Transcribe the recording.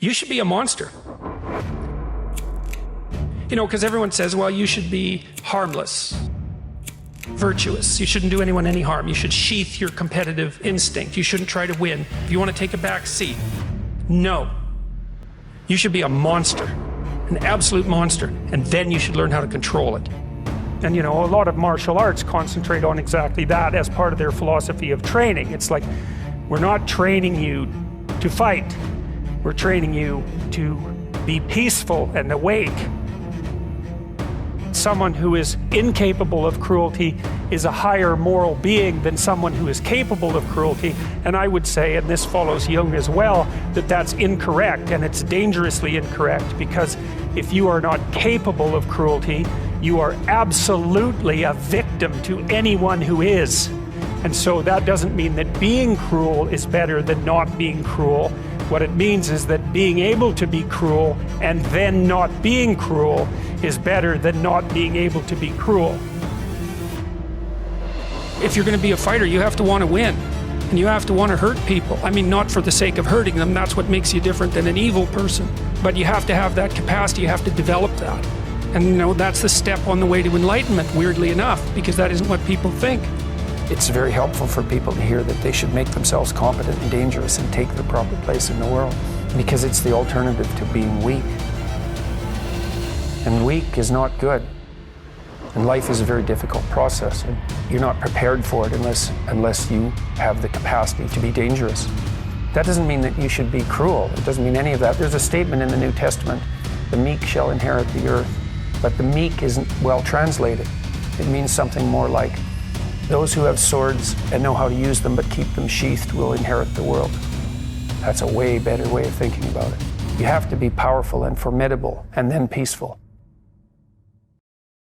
You should be a monster. You know, because everyone says, well, you should be harmless, virtuous. You shouldn't do anyone any harm. You should sheath your competitive instinct. You shouldn't try to win. If you want to take a back seat, no. You should be a monster, an absolute monster, and then you should learn how to control it. And you know, a lot of martial arts concentrate on exactly that as part of their philosophy of training. It's like, we're not training you to fight. We're training you to be peaceful and awake. Someone who is incapable of cruelty is a higher moral being than someone who is capable of cruelty. And I would say, and this follows Jung as well, that that's incorrect, and it's dangerously incorrect, because if you are not capable of cruelty, you are absolutely a victim to anyone who is. And so that doesn't mean that being cruel is better than not being cruel. What it means is that being able to be cruel and then not being cruel is better than not being able to be cruel. If you're going to be a fighter, you have to want to win. And you have to want to hurt people. I mean, not for the sake of hurting them. That's what makes you different than an evil person. But you have to have that capacity. You have to develop that. And you know, that's the step on the way to enlightenment, weirdly enough, because that isn't what people think. It's very helpful for people to hear that they should make themselves competent and dangerous and take their proper place in the world, because it's the alternative to being weak. And weak is not good. And life is a very difficult process, and you're not prepared for it unless you have the capacity to be dangerous. That doesn't mean that you should be cruel. It doesn't mean any of that. There's a statement in the New Testament, the meek shall inherit the earth. But the meek isn't well translated. It means something more like, those who have swords and know how to use them but keep them sheathed will inherit the world. That's a way better way of thinking about it. You have to be powerful and formidable and then peaceful.